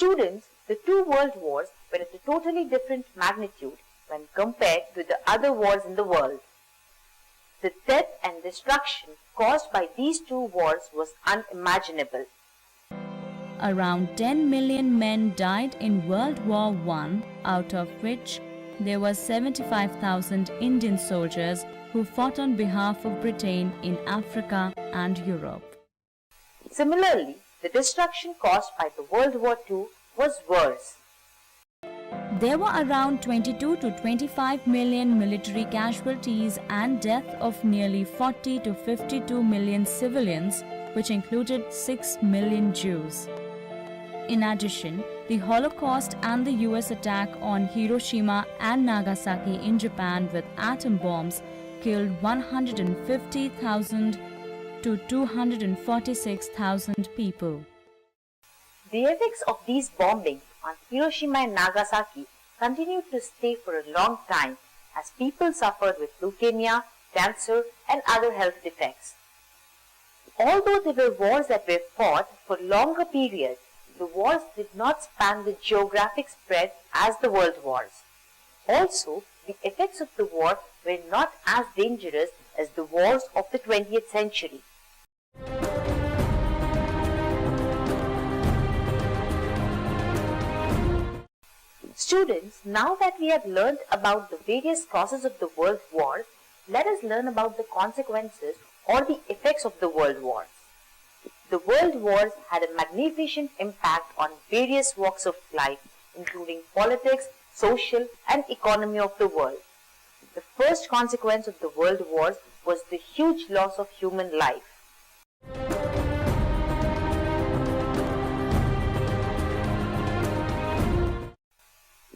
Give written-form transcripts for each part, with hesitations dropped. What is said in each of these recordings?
Students, the two world wars were at a totally different magnitude when compared with the other wars in the world. The death and destruction caused by these two wars was unimaginable. Around 10 million men died in World War I, out of which there were 75,000 Indian soldiers who fought on behalf of Britain in Africa and Europe. Similarly, the destruction caused by the World War II was worse. There were around 22 to 25 million military casualties and death of nearly 40 to 52 million civilians, which included 6 million Jews. In addition, the Holocaust and the US attack on Hiroshima and Nagasaki in Japan with atom bombs killed 150,000 to 246,000 people. The effects of these bombings on Hiroshima and Nagasaki continued to stay for a long time as people suffered with leukemia, cancer, and other health defects. Although there were wars that were fought for longer periods, the wars did not span the geographic spread as the world wars. Also, the effects of the war were not as dangerous as the wars of the 20th century. Students, now that we have learned about the various causes of the world wars, let us learn about the consequences or the effects of the world wars. The world wars had a magnificent impact on various walks of life, including politics, social, and economy of the world. The first consequence of the world wars was the huge loss of human life.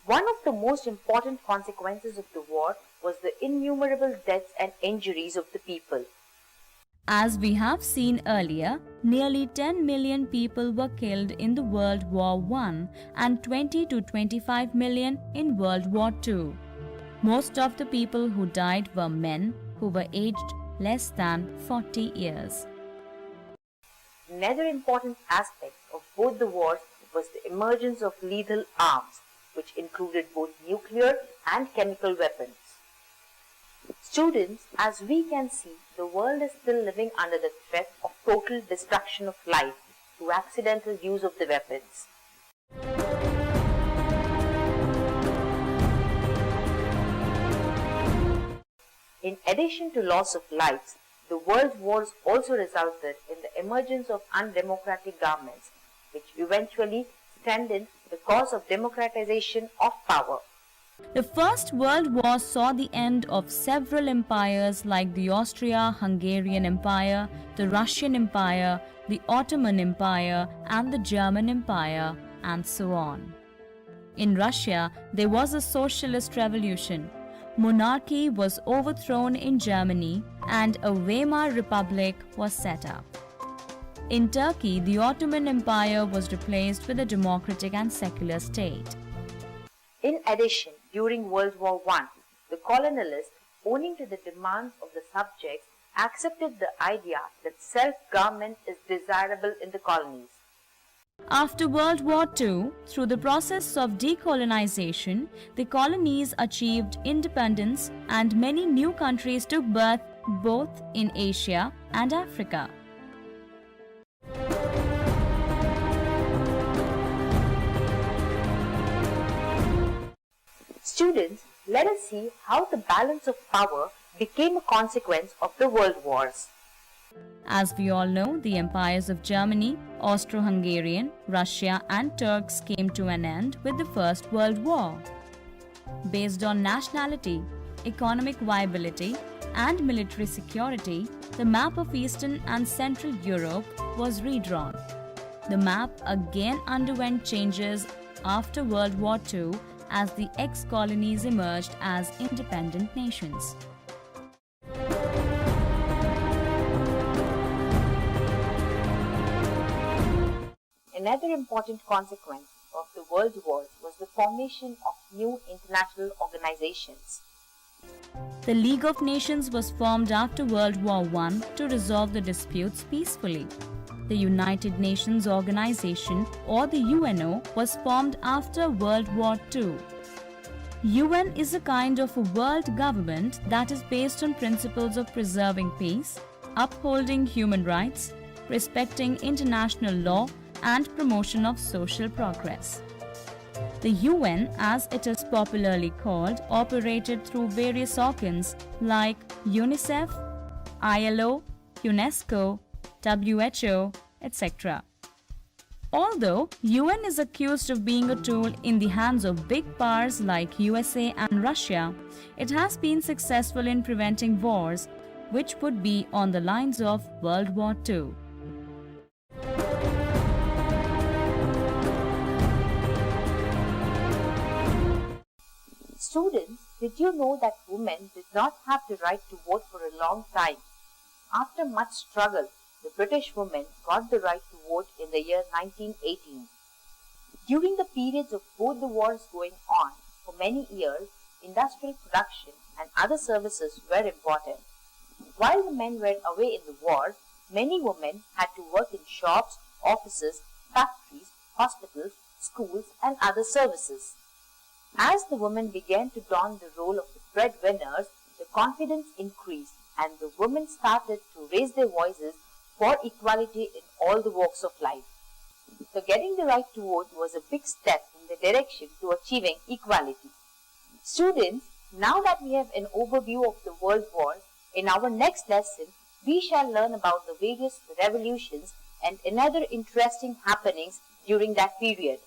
One of the most important consequences of the war was the innumerable deaths and injuries of the people. As we have seen earlier, nearly 10 million people were killed in the World War I and 20 to 25 million in World War II. Most of the people who died were men who were aged less than 40 years. Another important aspect of both the wars was the emergence of lethal arms, which included both nuclear and chemical weapons. Students, as we can see, the world is still living under the threat of total destruction of life through accidental use of the weapons. In addition to loss of lives, the world wars also resulted in the emergence of undemocratic governments, which eventually strengthened the cause of democratization of power. The First World War saw the end of several empires like the Austria-Hungarian Empire, the Russian Empire, the Ottoman Empire, and the German Empire, and so on. In Russia, there was a socialist revolution. Monarchy was overthrown in Germany, and a Weimar Republic was set up. In Turkey, the Ottoman Empire was replaced with a democratic and secular state. In addition, during World War I, the colonialists, owing to the demands of the subjects, accepted the idea that self-government is desirable in the colonies. After World War II, through the process of decolonization, the colonies achieved independence and many new countries took birth both in Asia and Africa. Students, let us see how the balance of power became a consequence of the world wars. As we all know, the empires of Germany, Austro-Hungarian, Russia and Turks came to an end with the First World War. Based on nationality, economic viability and military security, the map of Eastern and Central Europe was redrawn. The map again underwent changes after World War II as the ex-colonies emerged as independent nations. Another important consequence of the world wars was the formation of new international organizations. The League of Nations was formed after World War I to resolve the disputes peacefully. The United Nations Organization, or the UNO, was formed after World War II. UN is a kind of a world government that is based on principles of preserving peace, upholding human rights, respecting international law, and promotion of social progress. The UN, as it is popularly called, operated through various organs like UNICEF, ILO, UNESCO, WHO, etc. Although UN is accused of being a tool in the hands of big powers like USA and Russia, it has been successful in preventing wars, which would be on the lines of World War II. Students, did you know that women did not have the right to vote for a long time? After much struggle, the British women got the right to vote in the year 1918. During the periods of both the wars going on, for many years, industrial production and other services were important. While the men were away in the wars, many women had to work in shops, offices, factories, hospitals, schools, and other services. As the women began to don the role of the breadwinners, the confidence increased and the women started to raise their voices for equality in all the walks of life. So getting the right to vote was a big step in the direction to achieving equality. Students, now that we have an overview of the world wars, in our next lesson, we shall learn about the various revolutions and another interesting happenings during that period.